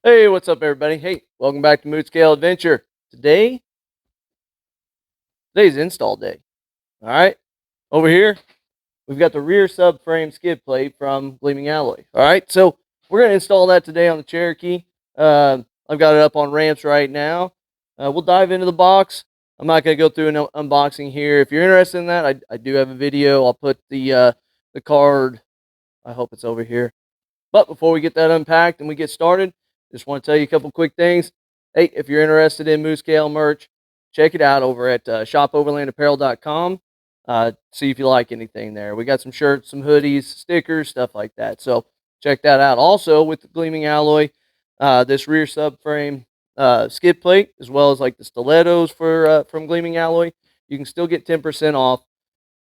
Hey, what's up, everybody? Hey, welcome back to Mood Scale Adventure. Today's install day. All right, over here we've got the rear subframe skid plate from Gleaming Alloy. All right, so we're gonna install that today on the Cherokee. I've got it up on ramps right now. We'll dive into the box. I'm not gonna go through an unboxing here. If you're interested in that, I do have a video. I'll put the card. I hope it's over here. But before we get that unpacked and we get started, just want to tell you a couple quick things. Hey, if you're interested in Moose Scale merch, check it out over at shopoverlandapparel.com. See if you like anything there. We got some shirts, some hoodies, stickers, stuff like that. So check that out. Also, with the Gleaming Alloy, this rear subframe skid plate, as well as like the stilettos from Gleaming Alloy, you can still get 10% off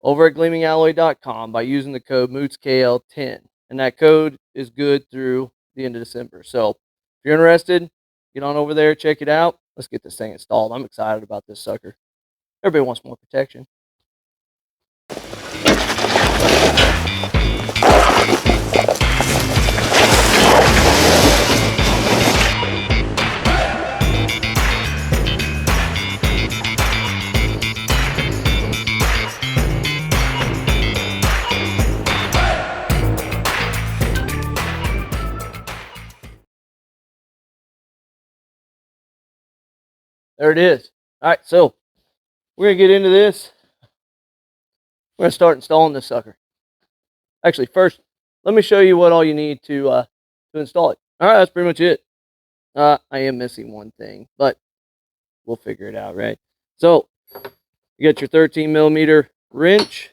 over at gleamingalloy.com by using the code MOOTSCALE10. And that code is good through the end of December. So if you're interested, get on over there, check it out. Let's get this thing installed. I'm excited about this sucker. Everybody wants more protection. There it is. All right, so we're going to get into this. We're going to start installing this sucker. Actually, first, let me show you what all you need to install it. All right, that's pretty much it. I am missing one thing, but we'll figure it out, right? So you got your 13 millimeter wrench,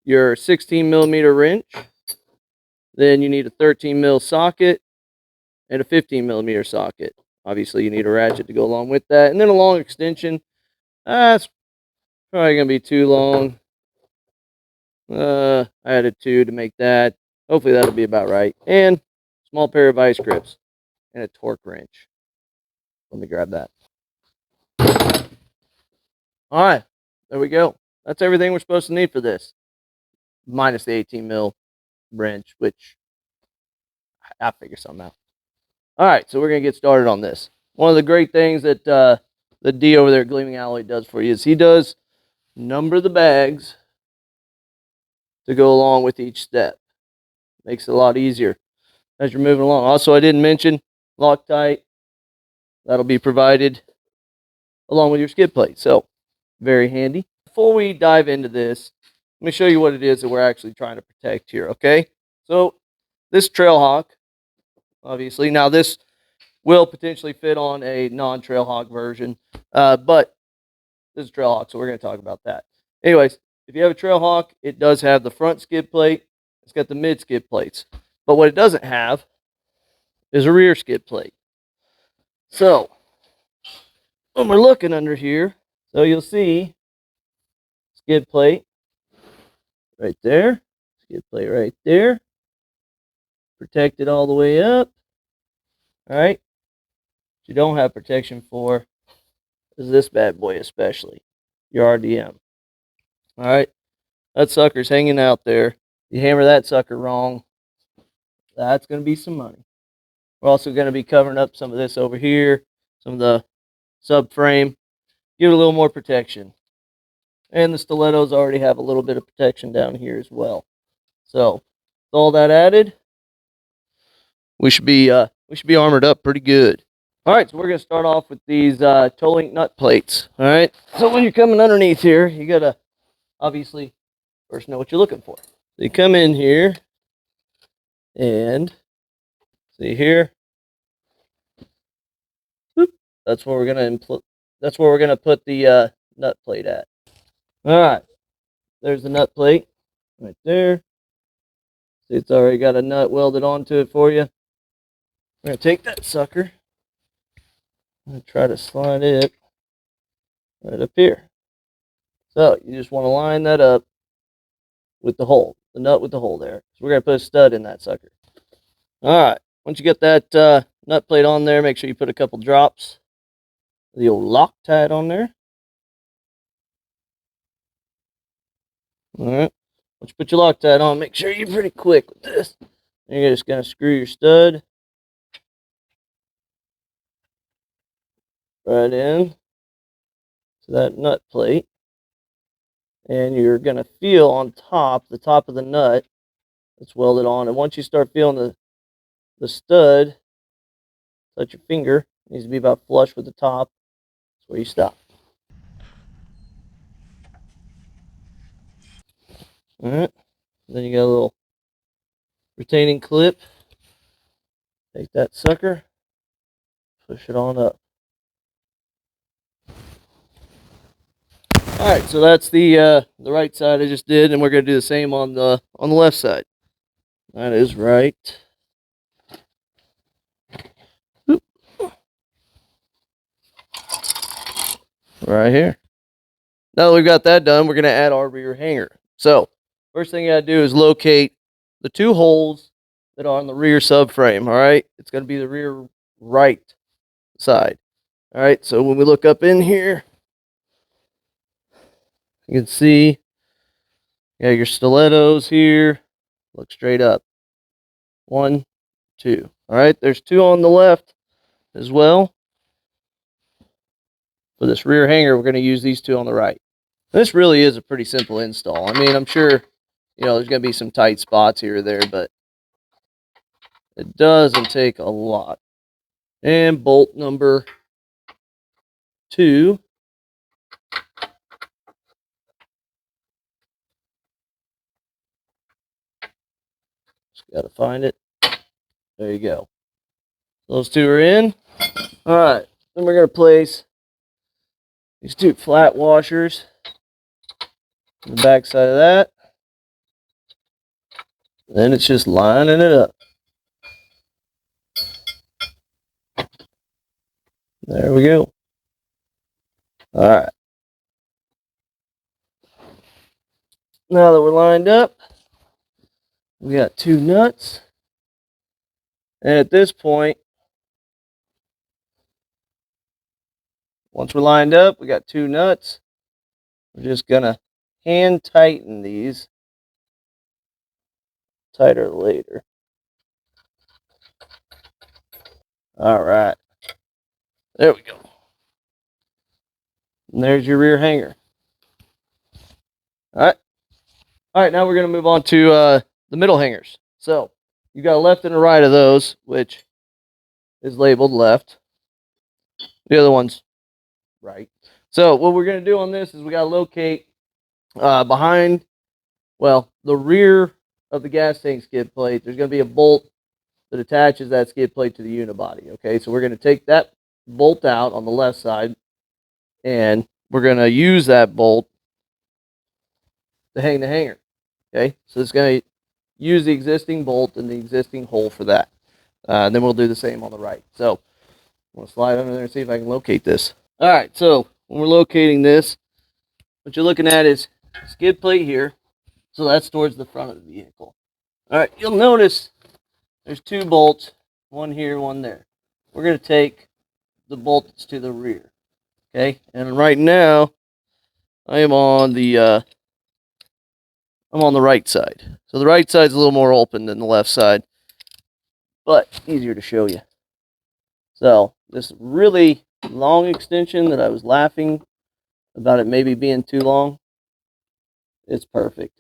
your 16 millimeter wrench, then you need a 13 mil socket and a 15 millimeter socket. Obviously, you need a ratchet to go along with that, and then a long extension. That's probably gonna be too long. I added 2 to make that. Hopefully, that'll be about right. And a small pair of vice grips and a torque wrench. Let me grab that. All right, there we go. That's everything we're supposed to need for this, minus the 18 mil wrench, which I'll figure something out. All right, so we're gonna get started on this. One of the great things that the D over there at Gleaming Alloy does for you is he does number the bags to go along with each step. Makes it a lot easier as you're moving along. Also, I didn't mention Loctite. That'll be provided along with your skid plate. So, very handy. Before we dive into this, let me show you what it is that we're actually trying to protect here, okay? So, this Trailhawk, obviously. Now, this will potentially fit on a non-Trailhawk version, but this is Trailhawk, so we're going to talk about that. Anyways, if you have a Trailhawk, it does have the front skid plate. It's got the mid skid plates. But what it doesn't have is a rear skid plate. So, when we're looking under here, so you'll see skid plate right there, skid plate right there, protected all the way up. All right. What you don't have protection for is this bad boy, especially your RDM. All right. That sucker's hanging out there. You hammer that sucker wrong, that's going to be some money. We're also going to be covering up some of this over here, some of the subframe, give it a little more protection. And the stilettos already have a little bit of protection down here as well. So, with all that added, we should be armored up pretty good. All right, so we're going to start off with these toe link nut plates. All right, so when you're coming underneath here, you got to obviously first know what you're looking for. So you come in here and see here. That's where we're gonna put the nut plate at. All right, there's the nut plate right there. See, it's already got a nut welded onto it for you. We're gonna take that sucker and try to slide it right up here. So you just want to line that up with the hole, the nut with the hole there. So we're gonna put a stud in that sucker. All right, once you get that nut plate on there, make sure you put a couple drops of the old Loctite on there. All right. Once you put your Loctite on, make sure you're pretty quick with this. And you're just going to screw your stud right in to that nut plate. And you're going to feel on top, the top of the nut that's welded on. And once you start feeling the stud, touch your finger. It needs to be about flush with the top. That's where you stop. All right. Then you got a little retaining clip. Take that sucker, push it on up. All right, so that's the right side I just did, and we're gonna do the same on the left side. That is right. Oop. Right here. Now that we've got that done, we're gonna add our rear hanger. So first thing you gotta do is locate the two holes that are on the rear subframe. All right, it's gonna be the rear right side. All right, so when we look up in here, you can see you got your stilettos here. Look straight up. 1, 2. All right, there's 2 on the left as well. For this rear hanger, we're going to use these 2 on the right. This really is a pretty simple install. I mean, I'm sure, there's going to be some tight spots here or there, but it doesn't take a lot. And bolt number 2. Just got to find it. There you go. Those 2 are in. All right, then we're going to place these 2 flat washers on the back side of that. Then it's just lining it up. There we go. All right. Now that we're lined up, we got 2 nuts. And at this point, once we're lined up, we got 2 nuts. We're just going to hand tighten these. Tighter later. All right. There we go. And there's your rear hanger. All right. All right, now we're going to move on to the middle hangers. So you got a left and a right of those, which is labeled left. The other one's right. So what we're going to do on this is we got to locate behind, the rear of the gas tank skid plate. There's going to be a bolt that attaches that skid plate to the unibody. Okay, so we're going to take that bolt out on the left side, and we're going to use that bolt to hang the hanger. Okay, so it's going to use the existing bolt and the existing hole for that. And then we'll do the same on the right. So I'm going to slide under there and see if I can locate this. All right, so when we're locating this, what you're looking at is skid plate here. So that's towards the front of the vehicle. All right, you'll notice there's 2 bolts, one here, one there. We're going to take the bolt that's to the rear. Okay, and right now I am on the right side. So the right side's a little more open than the left side, but easier to show you. So this really long extension that I was laughing about it maybe being too long, it's perfect.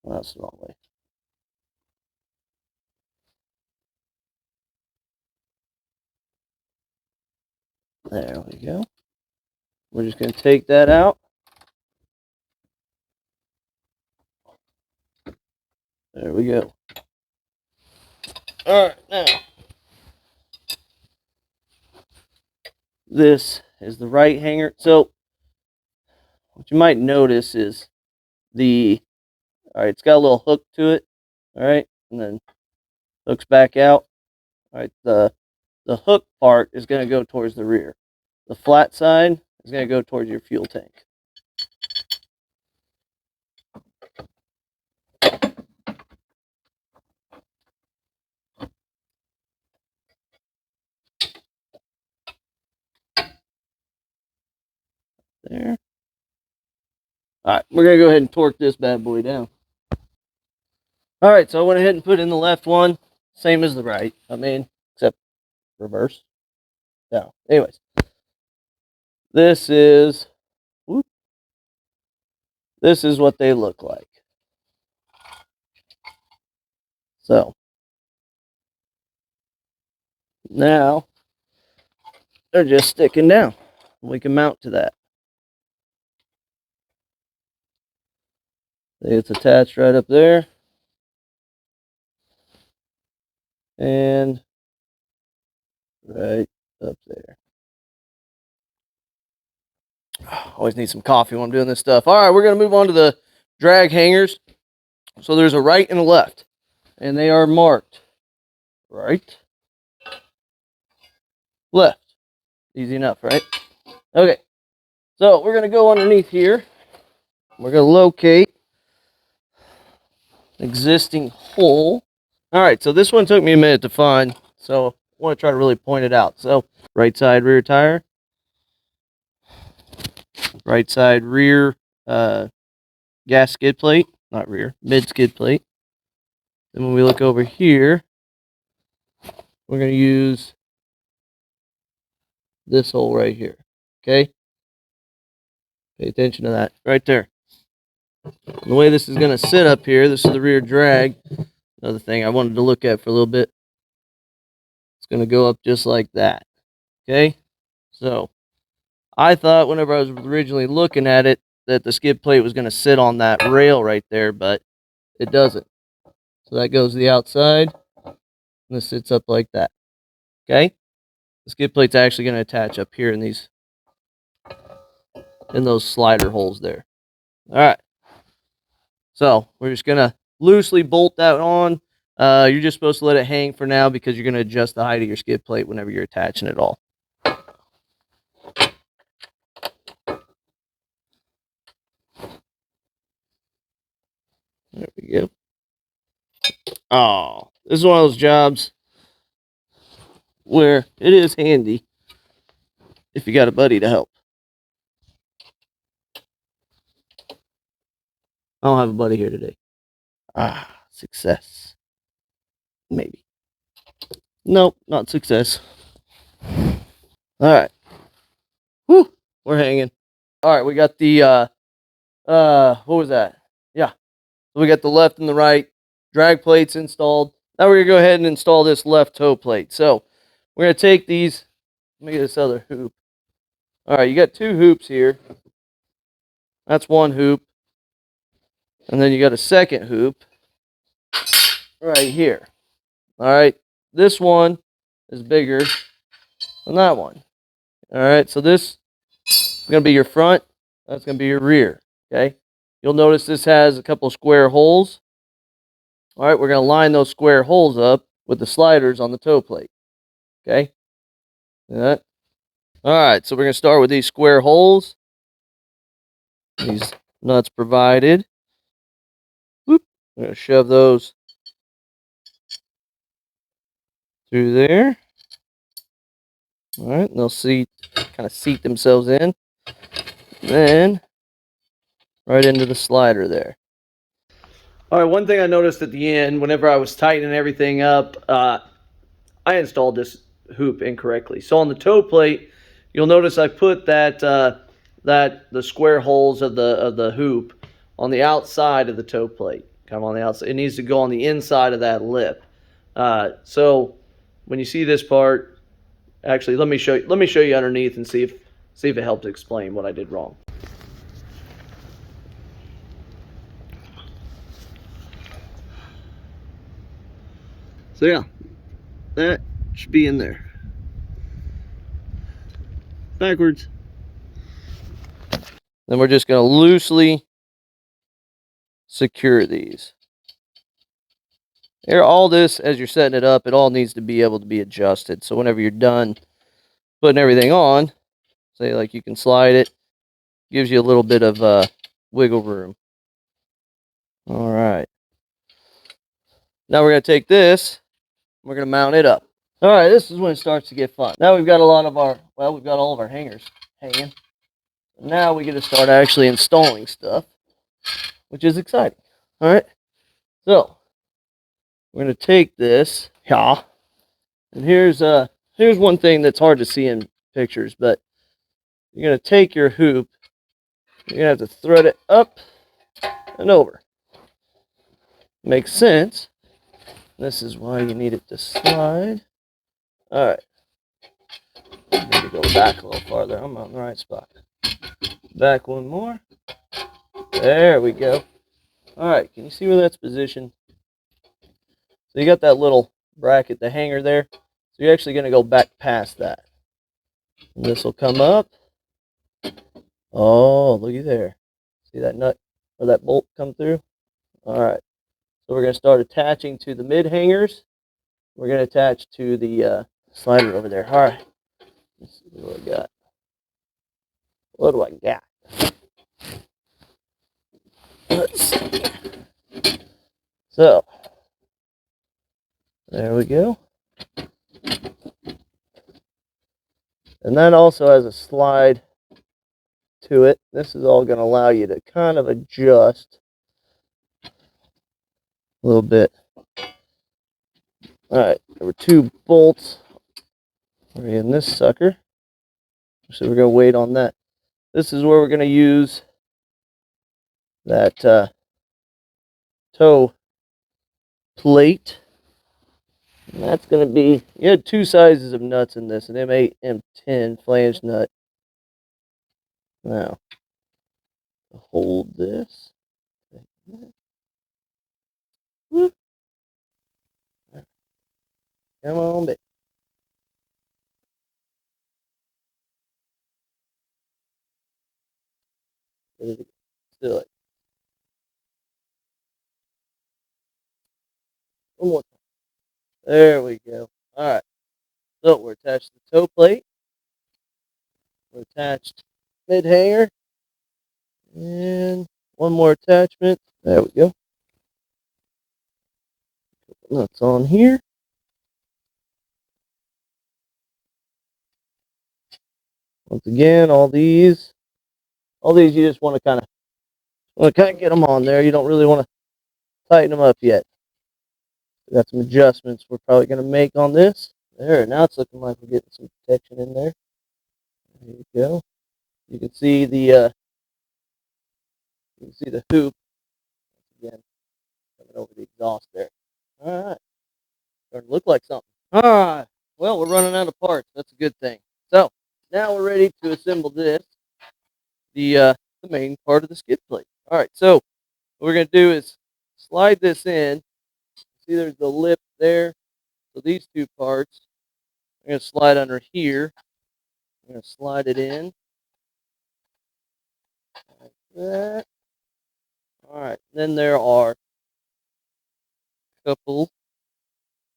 Well, that's the wrong way. There we go. We're just going to take that out. There we go. All right, now this is the right hanger. So what you might notice is all right, it's got a little hook to it. All right, and then hooks back out. All right, the hook part is going to go towards the rear. The flat side is going to go towards your fuel tank. There. All right, we're going to go ahead and torque this bad boy down. All right, so I went ahead and put in the left one, same as the right. I mean, except reverse. No. Anyways, this is what they look like. So now they're just sticking down. We can mount to that. It's attached right up there. And right up there. Always need some coffee when I'm doing this stuff. All right, we're going to move on to the drag hangers. So there's a right and a left, and they are marked right, left. Easy enough, right? Okay, so we're going to go underneath here. We're going to locate existing hole. All right, so this one took me a minute to find, so I want to try to really point it out. So right side rear tire, right side rear gas skid plate, not rear, mid skid plate. Then when we look over here, we're going to use this hole right here. Okay? Pay attention to that right there. And the way this is going to sit up here, this is the rear drag. Another thing I wanted to look at for a little bit. It's going to go up just like that. Okay? So I thought whenever I was originally looking at it that the skid plate was going to sit on that rail right there, but it doesn't. So that goes to the outside, and this sits up like that. Okay? The skid plate's actually going to attach up here in those slider holes there. All right. So we're just going to loosely bolt that on. You're just supposed to let it hang for now because you're going to adjust the height of your skid plate whenever you're attaching it all. There we go. Oh, this is one of those jobs where it is handy if you got a buddy to help. I don't have a buddy here today. Success. Maybe. Nope, not success. All right. Whew, we're hanging. All right, we got the, what was that? Yeah. So we got the left and the right drag plates installed. Now we're going to go ahead and install this left toe plate. So we're going to take these, let me get this other hoop. All right, you got two hoops here. That's one hoop. And then you got a second hoop right here. All right, this one is bigger than that one. All right, so this is going to be your front. That's going to be your rear. Okay, you'll notice this has a couple of square holes. All right, we're going to line those square holes up with the sliders on the toe plate. Okay, all right, so we're going to start with these square holes. These nuts provided. Whoop. I'm going to shove those through there. All right, and they'll kind of seat themselves in. Then right into the slider there. All right, one thing I noticed at the end, whenever I was tightening everything up, I installed this hoop incorrectly. So on the toe plate, you'll notice I put the square holes of the hoop on the outside of the toe plate, kind of on the outside. It needs to go on the inside of that lip. So when you see this part, actually, let me show you underneath and see if it helps explain what I did wrong. So yeah, that should be in there. Backwards. Then we're just going to loosely secure these. Here, all this, as you're setting it up, it all needs to be able to be adjusted. So whenever you're done putting everything on, say like you can slide it, gives you a little bit of wiggle room. All right. Now we're going to take this, we're going to mount it up. All right, this is when it starts to get fun. Now we've got all of our hangers hanging. Now we get to start actually installing stuff, which is exciting. All right. So we're going to take this, and here's here's one thing that's hard to see in pictures, but you're going to take your hoop, you're going to have to thread it up and over. Makes sense. This is why you need it to slide. All right. I need to go back a little farther. I'm on the right spot. Back one more. There we go. All right. Can you see where that's positioned? So you got that little bracket, the hanger there. So you're actually going to go back past that. And this will come up. Oh, looky there. See that nut or that bolt come through? All right. So we're going to start attaching to the mid hangers. We're going to attach to the slider over there. All right. Let's see what I got. What do I got? Let's see. So, there we go. And that also has a slide to it. This is all going to allow you to kind of adjust a little bit. All right, there were 2 bolts. We're in this sucker. So we're going to wait on that. This is where we're going to use that toe plate. And that's going to be, you had 2 sizes of nuts in this, an M8, M10 flange nut. Now, hold this. Whoop. Come on, baby. Still it. One more time. There we go. All right. So we're attached to the toe plate. We're attached mid hanger. And one more attachment. There we go. Nuts on here. Once again, all these you just want to kind of get them on there. You don't really want to tighten them up yet. We got some adjustments we're probably going to make on this. There, now it's looking like we're getting some protection in there. There you go. You can see the hoop again coming over the exhaust there. All right, starting to look like something. All right, well, we're running out of parts. That's a good thing. So now we're ready to assemble this, the main part of the skid plate. All right, so what we're going to do is slide this in. See, there's the lip there. So these 2 parts, I'm going to slide under here. I'm going to slide it in like that. All right, then there are a couple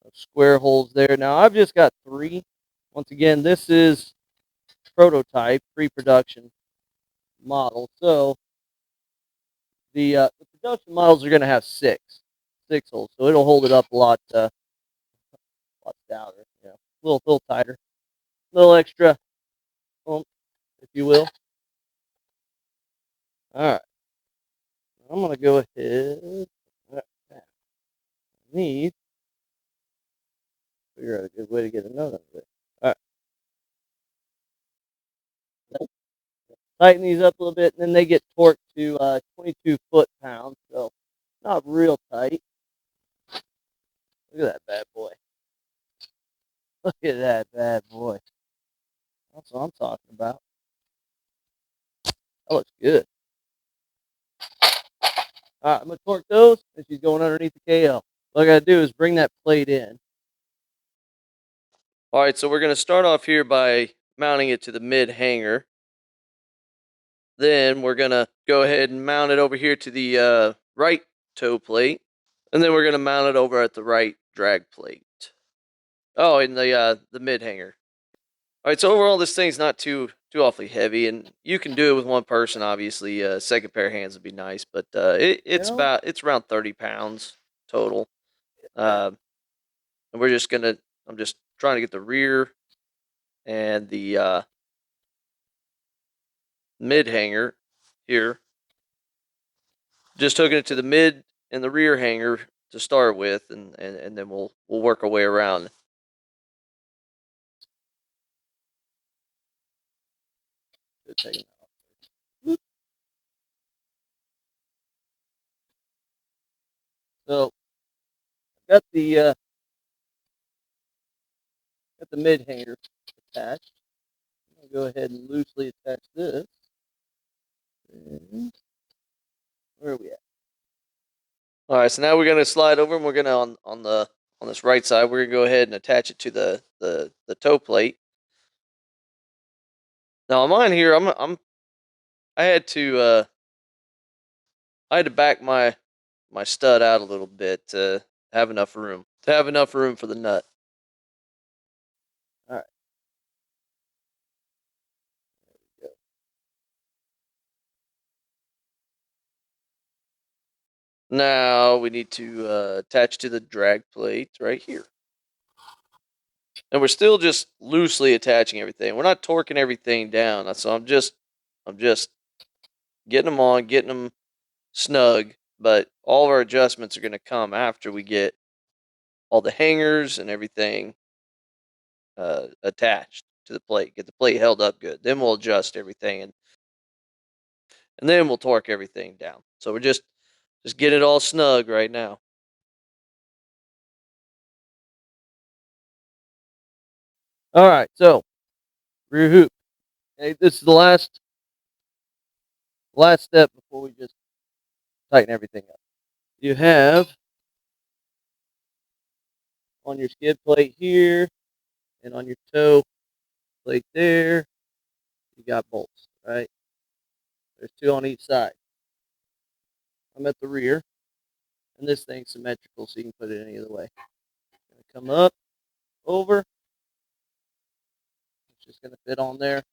of square holes there. Now I've just got 3. Once again, this is prototype, pre-production model. So the production models are going to have 6 holes, so it'll hold it up a lot stouter, a little tighter, a little extra oomph, if you will. All right, I'm going to go ahead. I need to figure out a good way to get another one. All right, tighten these up a little bit, and then they get torqued to 22 foot-pounds, so not real tight. Look at that bad boy. Look at that bad boy. That's what I'm talking about. That looks good. All right, I'm going to torque those, and she's going underneath the KL. What I got to do is bring that plate in. All right, so we're going to start off here by mounting it to the mid hanger. Then we're going to go ahead and mount it over here to the right toe plate. And then we're going to mount it over at the right drag plate. Oh, in the mid hanger. All right, so overall, this thing's not too awfully heavy, and you can do it with one person. Obviously, second pair of hands would be nice, but it's around 30 pounds total. And I'm just trying to get the rear and the mid hanger here. Just hooking it to the mid and the rear hanger to start with, and then we'll work our way around. taking that off. So got the mid hanger attached. I'm gonna go ahead and loosely attach this. And where are we at? All right, so now we're gonna slide over, and we're gonna on this right side, we're gonna go ahead and attach it to the toe plate. Now on mine here, I had to back my stud out a little bit to have enough room for the nut. All right. There we go. Now we need to attach to the drag plate right here. And we're still just loosely attaching everything. We're not torquing everything down. So I'm just getting them on, getting them snug. But all of our adjustments are going to come after we get all the hangers and everything attached to the plate. Get the plate held up good. Then we'll adjust everything, and then we'll torque everything down. So we're just getting it all snug right now. All right, so rear hoop. Okay, this is the last step before we just tighten everything up. You have on your skid plate here and on your toe plate there, you got bolts, right? There's 2 on each side. I'm at the rear, and this thing's symmetrical, so you can put it any other way. Gonna come up, over. It's just gonna fit on there,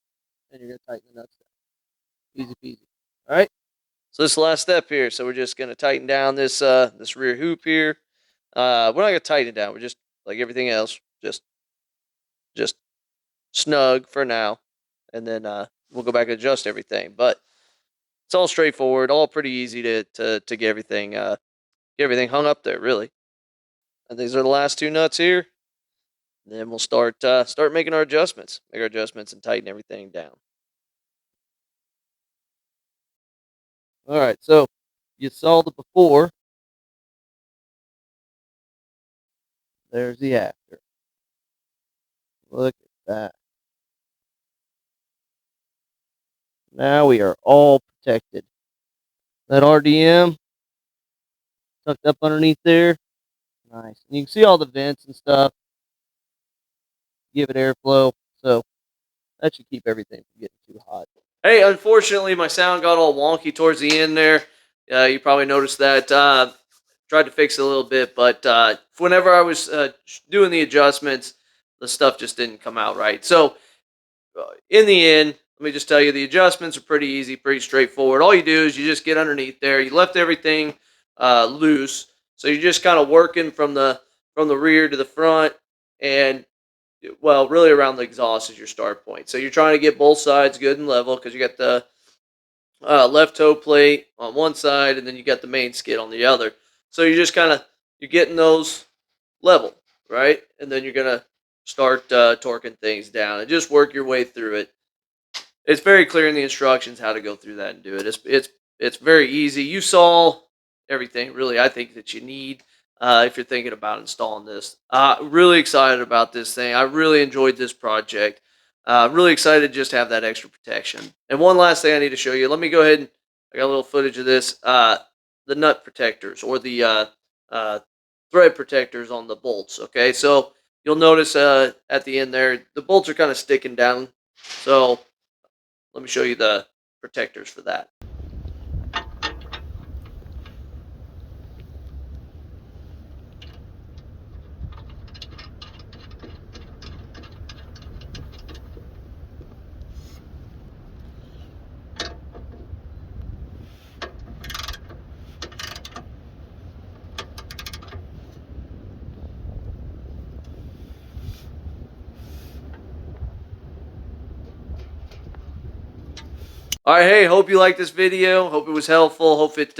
and you're gonna tighten the nuts down. Easy peasy. All right. So this last step here. So we're just gonna tighten down this this rear hoop here. We're not gonna tighten it down. We're just like everything else, just snug for now, and then we'll go back and adjust everything. But it's all straightforward, all pretty easy to get everything hung up there, really. And these are the last 2 nuts here. Then we'll start making our adjustments, and tighten everything down. All right, so you saw the before. There's the after. Look at that. Now we are all protected. That RDM tucked up underneath there. Nice. And you can see all the vents and stuff. Give it airflow. So that should keep everything from getting too hot. Hey, unfortunately, my sound got all wonky towards the end there. You probably noticed that. Tried to fix it a little bit, but whenever I was doing the adjustments, the stuff just didn't come out right. So in the end, let me just tell you, the adjustments are pretty easy, pretty straightforward. All you do is you just get underneath there. You left everything loose, so you're just kind of working from the rear to the front, and well, really around the exhaust is your start point. So you're trying to get both sides good and level because you got the left toe plate on one side, and then you got the main skid on the other. So you're just you're getting those level, right? And then you're gonna start torquing things down and just work your way through it. It's very clear in the instructions how to go through that and do it. It's very easy. You saw everything really I think that you need if you're thinking about installing this. Really excited about this thing. I really enjoyed this project. Really excited to just have that extra protection. And one last thing I need to show you. Let me go ahead and I got a little footage of this. The nut protectors or the thread protectors on the bolts. Okay, so you'll notice at the end there, the bolts are kind of sticking down. So let me show you the protectors for that. All right, hey, hope you liked this video. Hope it was helpful. Hope it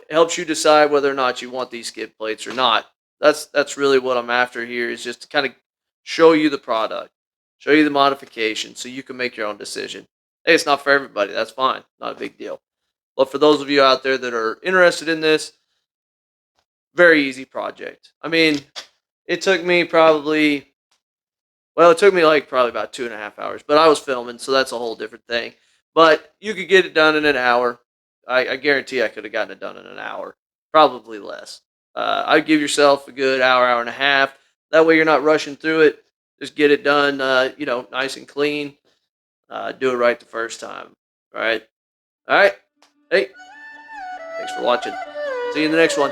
helps you decide whether or not you want these skid plates or not. That's really what I'm after here, is just to kind of show you the product, show you the modification so you can make your own decision. Hey, it's not for everybody. That's fine. Not a big deal. But for those of you out there that are interested in this, very easy project. I mean, it took me probably, well, it took me like probably about 2.5 hours, but I was filming, so that's a whole different thing. But you could get it done in an hour. I guarantee I could have gotten it done in an hour, probably less. I'd give yourself a good hour, hour and a half. That way you're not rushing through it. Just get it done, nice and clean. Do it right the first time. All right. All right. Hey, thanks for watching. See you in the next one.